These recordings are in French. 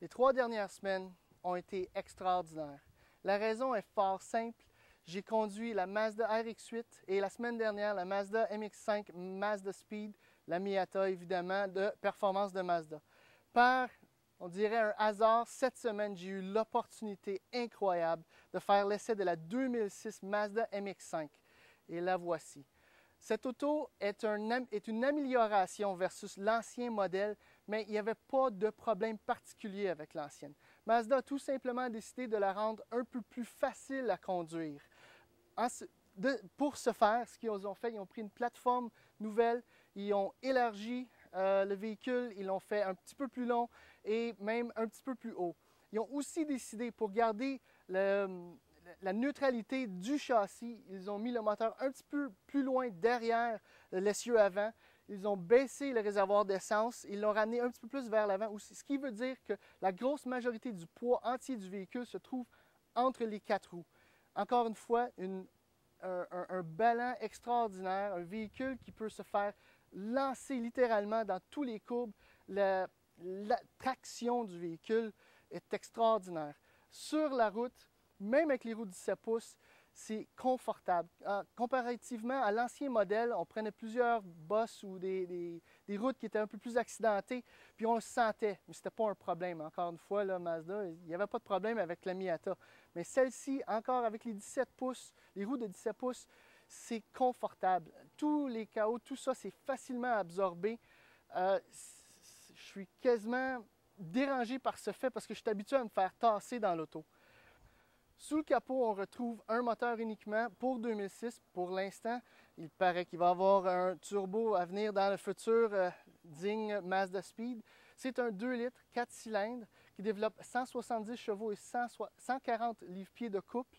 Les 3 dernières semaines ont été extraordinaires. La raison est fort simple. J'ai conduit la Mazda RX-8 et la semaine dernière la Mazda MX-5 Mazda Speed, la Miata évidemment, de performance de Mazda. Par, on dirait un hasard, cette semaine, j'ai eu l'opportunité incroyable de faire l'essai de la 2006 Mazda MX-5. Et la voici. Cette auto est une amélioration versus l'ancien modèle, mais il n'y avait pas de problème particulier avec l'ancienne. Mazda a tout simplement décidé de la rendre un peu plus facile à conduire. Pour ce faire, ce qu'ils ont fait, ils ont pris une plateforme nouvelle, ils ont élargi le véhicule, ils l'ont fait un petit peu plus long et même un petit peu plus haut. Ils ont aussi décidé, pour garder la neutralité du châssis, ils ont mis le moteur un petit peu plus loin derrière l'essieu avant. Ils ont baissé le réservoir d'essence, ils l'ont ramené un petit peu plus vers l'avant aussi, ce qui veut dire que la grosse majorité du poids entier du véhicule se trouve entre les 4 roues. Encore une fois, un ballon extraordinaire, un véhicule qui peut se faire lancer littéralement dans tous les courbes. La traction du véhicule est extraordinaire. Sur la route, même avec les roues 17 pouces, c'est confortable. Comparativement à l'ancien modèle, on prenait plusieurs bosses ou des routes qui étaient un peu plus accidentées, puis on le sentait, mais ce n'était pas un problème. Encore une fois, là, Mazda, il n'y avait pas de problème avec la Miata. Mais celle-ci, encore avec les 17 pouces, les roues de 17 pouces, c'est confortable. Tous les chaos, tout ça, c'est facilement absorbé. Je suis quasiment dérangé par ce fait parce que je suis habitué à me faire tasser dans l'auto. Sous le capot, on retrouve un moteur uniquement pour 2006 pour l'instant. Il paraît qu'il va y avoir un turbo à venir dans le futur digne Mazda Speed. C'est un 2 litres, 4 cylindres qui développe 170 chevaux et 140 livres-pieds de couple.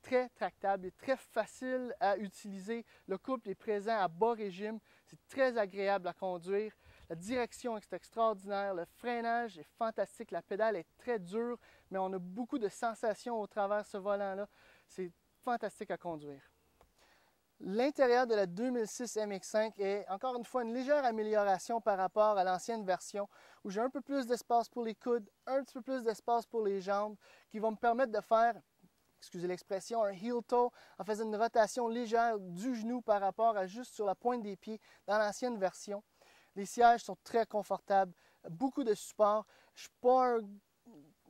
Très tractable et très facile à utiliser. Le couple est présent à bas régime. C'est très agréable à conduire. La direction est extraordinaire. Le freinage est fantastique. La pédale est très dure, mais on a beaucoup de sensations au travers de ce volant-là. C'est fantastique à conduire. L'intérieur de la 2006 MX-5 est encore une fois une légère amélioration par rapport à l'ancienne version où j'ai un peu plus d'espace pour les coudes, un petit peu plus d'espace pour les jambes qui vont me permettre de faire, excusez l'expression, un heel toe en faisant une rotation légère du genou par rapport à juste sur la pointe des pieds dans l'ancienne version. Les sièges sont très confortables, beaucoup de support. Je ne suis pas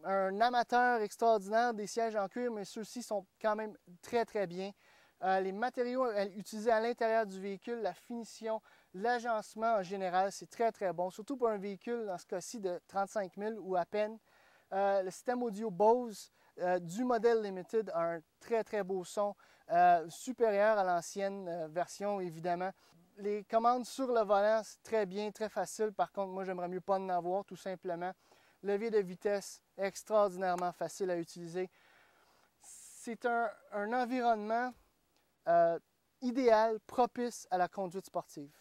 un amateur extraordinaire des sièges en cuir, mais ceux-ci sont quand même très très bien. Les matériaux utilisés à l'intérieur du véhicule, la finition, l'agencement en général, c'est très très bon, surtout pour un véhicule dans ce cas-ci de 35 000 ou à peine. Le système audio Bose du modèle Limited a un très très beau son, supérieur à l'ancienne version évidemment. Les commandes sur le volant, c'est très bien, très facile. Par contre, moi, j'aimerais mieux pas en avoir, tout simplement. Levier de vitesse, extraordinairement facile à utiliser. C'est un environnement idéal, propice à la conduite sportive.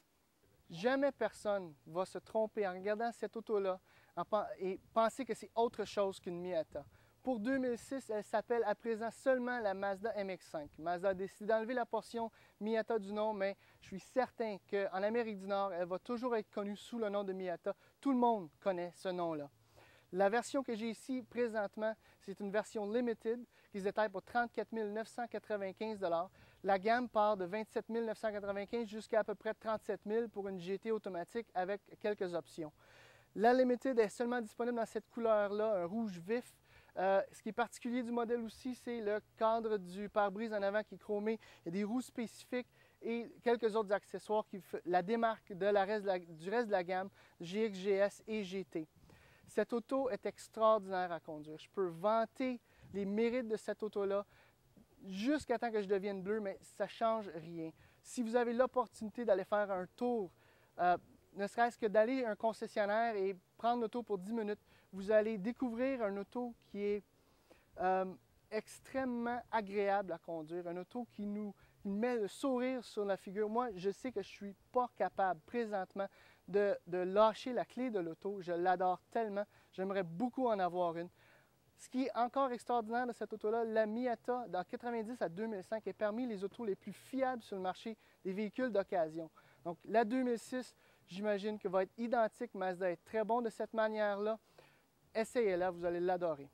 Jamais personne va se tromper en regardant cette auto-là et penser que c'est autre chose qu'une Miata. Pour 2006, elle s'appelle à présent seulement la Mazda MX-5. Mazda a décidé d'enlever la portion Miata du nom, mais je suis certain qu'en Amérique du Nord, elle va toujours être connue sous le nom de Miata. Tout le monde connaît ce nom-là. La version que j'ai ici présentement, c'est une version limited qui se détaille pour 34 995 $. La gamme part de 27 995 jusqu'à peu près 37 000 pour une GT automatique avec quelques options. La limited est seulement disponible dans cette couleur-là, un rouge vif. Ce qui est particulier du modèle aussi, c'est le cadre du pare-brise en avant qui est chromé. Il y a des roues spécifiques et quelques autres accessoires qui la démarquent du reste de la gamme GX, GS et GT. Cette auto est extraordinaire à conduire. Je peux vanter les mérites de cette auto-là jusqu'à temps que je devienne bleu, mais ça ne change rien. Si vous avez l'opportunité d'aller faire un tour, ne serait-ce que d'aller à un concessionnaire et prendre l'auto pour 10 minutes, vous allez découvrir un auto qui est extrêmement agréable à conduire, un auto qui nous met le sourire sur la figure. Moi, je sais que je ne suis pas capable présentement de lâcher la clé de l'auto. Je l'adore tellement. J'aimerais beaucoup en avoir une. Ce qui est encore extraordinaire de cette auto-là, la Miata, dans 90 à 2005, est parmi les autos les plus fiables sur le marché des véhicules d'occasion. Donc, la 2006, j'imagine que va être identique. Mazda est très bon de cette manière-là. essayez-la, vous allez l'adorer.